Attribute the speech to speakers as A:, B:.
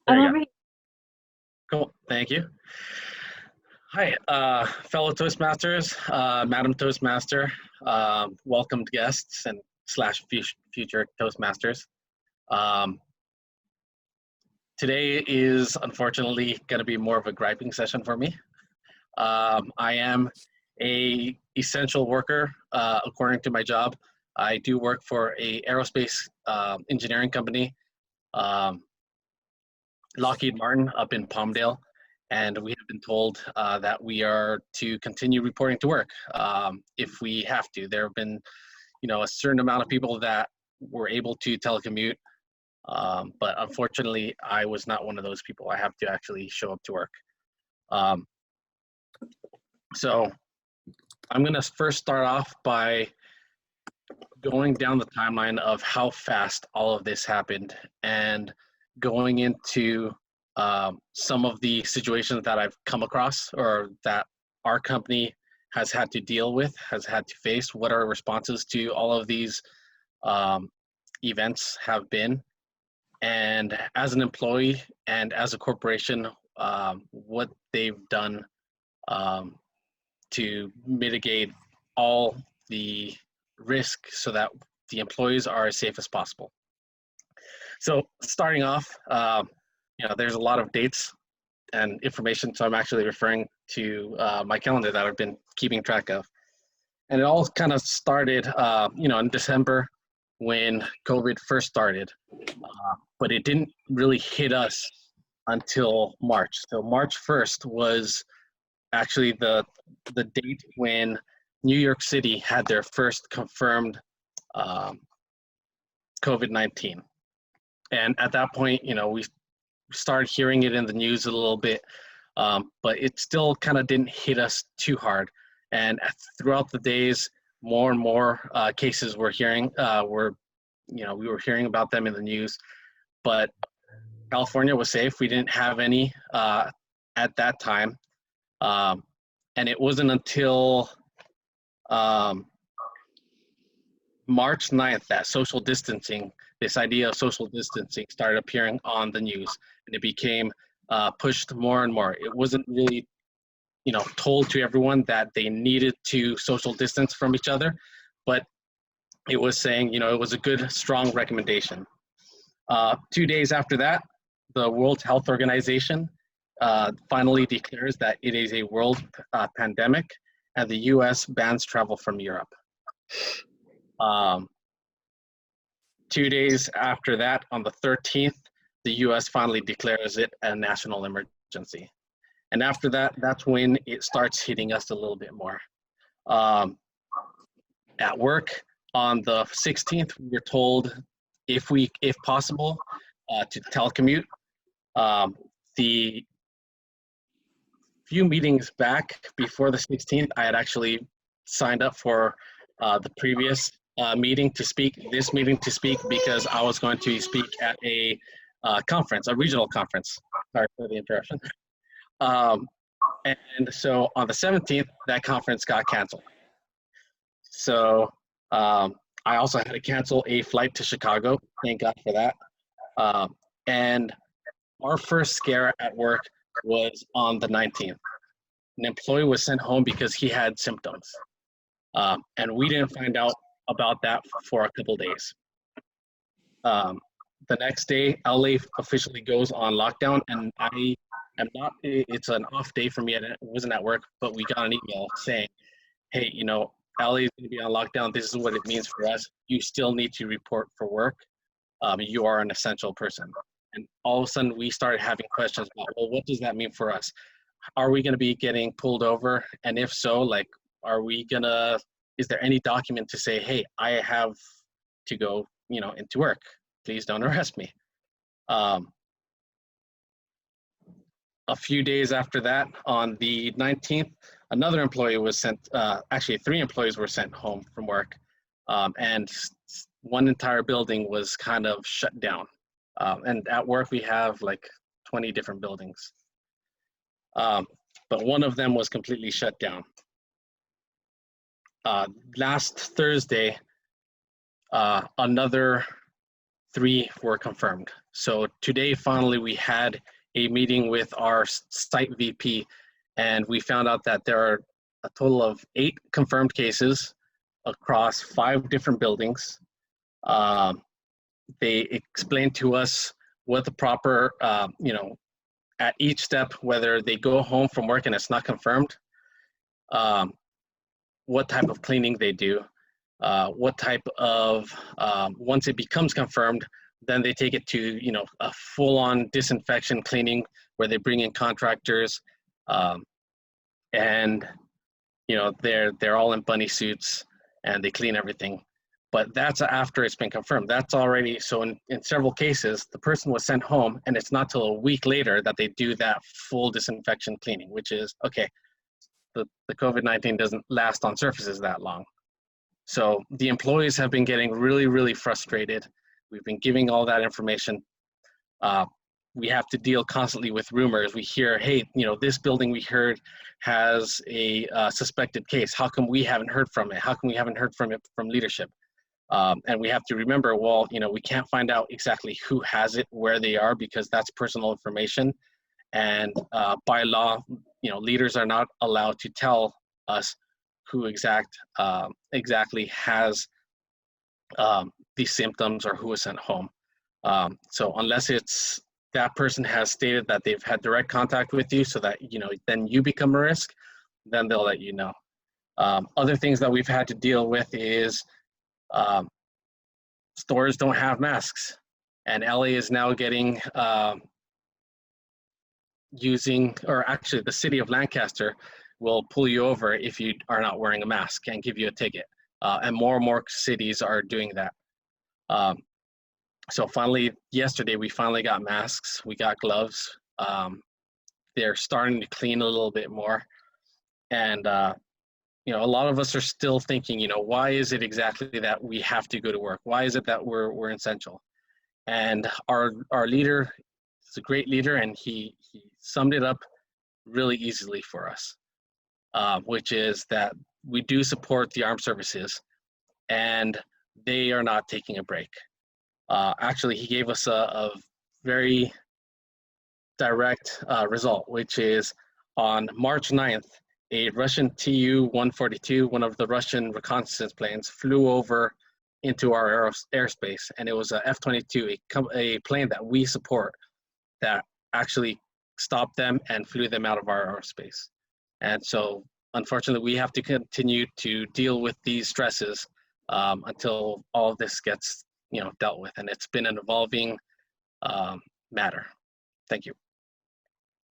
A: There
B: I'm
A: you go.
B: over here.
A: Cool. Thank you. Hi, fellow Toastmasters, Madam Toastmaster, welcomed guests and slash future Toastmasters. Um, Today is unfortunately going to be more of a griping session for me. I am a essential worker according to my job. I do work for a aerospace engineering company, um, Lockheed Martin up in Palmdale, and we have been told that we are to continue reporting to work if we have to. There have been, a certain amount of people that were able to telecommute, but unfortunately, I was not one of those people. I have to actually show up to work. Um, so I'm going to first start off by going down the timeline of how fast all of this happened and going into some of the situations that I've come across or that our company has had to deal with, has had to face. What our responses to all of these events have been. And as an employee and as a corporation, what they've done to mitigate all the risk so that the employees are as safe as possible. So starting off, there's a lot of dates and information, so I'm actually referring to my calendar that I've been keeping track of. And it all kind of started, in December when COVID first started, but it didn't really hit us until March. So March 1st was actually the date when New York City had their first confirmed COVID-19. And at that point, we started hearing it in the news a little bit, but it still kind of didn't hit us too hard. And throughout the days, more and more cases we were hearing about them in the news, but California was safe. We didn't have any at that time. And it wasn't until March 9th that this idea of social distancing started appearing on the news, and it became pushed more and more. It wasn't really, told to everyone that they needed to social distance from each other, but it was saying, it was a good, strong recommendation. 2 days after that, the World Health Organization finally declares that it is a world pandemic, and the US bans travel from Europe. 2 days after that, on the 13th, the US finally declares it a national emergency. And after that, that's when it starts hitting us a little bit more. At work, on the 16th, we were told if possible, to telecommute. The few meetings back before the 16th, I had actually signed up for the previous meeting to speak, because I was going to speak at a conference, a regional conference. Sorry for the interruption. And so on the 17th, that conference got canceled. So I also had to cancel a flight to Chicago. Thank God for that. And our first scare at work was on the 19th. An employee was sent home because he had symptoms. And we didn't find out about that for a couple days. The next day, LA officially goes on lockdown, and I am not, it's an off day for me, and it wasn't at work, but we got an email saying, hey, LA is going to be on lockdown. This is what it means for us. You still need to report for work. You are an essential person. And all of a sudden, we started having questions about, well, what does that mean for us? Are we going to be getting pulled over? And if so, is there any document to say, hey, I have to go, into work. Please don't arrest me. A few days after that, on the 19th, another employee was sent, actually 3 employees were sent home from work, and one entire building was kind of shut down. And at work, we have like 20 different buildings. But one of them was completely shut down. Last Thursday, another 3 were confirmed. So today, finally, we had a meeting with our site VP, and we found out that there are a total of 8 confirmed cases across 5 different buildings. They explained to us what the proper, at each step, whether they go home from work and it's not confirmed, what type of cleaning they do, what type of, once it becomes confirmed, then they take it to, a full-on disinfection cleaning where they bring in contractors, and, they're all in bunny suits and they clean everything. But that's after it's been confirmed. That's already, so in several cases, the person was sent home and it's not till a week later that they do that full disinfection cleaning, which is, okay, the COVID-19 doesn't last on surfaces that long. So the employees have been getting really, really frustrated. We've been giving all that information. We have to deal constantly with rumors. We hear, hey, this building we heard has a suspected case. How come we haven't heard from it? How come we haven't heard from it from leadership? And we have to remember, well, we can't find out exactly who has it, where they are, because that's personal information. And by law, leaders are not allowed to tell us who exactly has these symptoms or who is sent home. So unless it's that person has stated that they've had direct contact with you so that, then you become a risk, then they'll let you know. Other things that we've had to deal with is stores don't have masks, and LA is now getting actually the city of Lancaster will pull you over if you are not wearing a mask and give you a ticket. And more cities are doing that. So finally, yesterday, we finally got masks, we got gloves. They're starting to clean a little bit more. And, a lot of us are still thinking, why is it exactly that we have to go to work? Why is it that we're essential? And our leader is a great leader, and he summed it up really easily for us, which is that we do support the armed services, and they are not taking a break. Actually, he gave us a very direct result, which is on March 9th, a Russian Tu-142, one of the Russian reconnaissance planes, flew over into our airspace, and it was a F-22, a plane that we support, that actually stopped them and flew them out of our airspace. And so, unfortunately, we have to continue to deal with these stresses until all of this gets dealt with, and it's been an evolving matter. Thank you.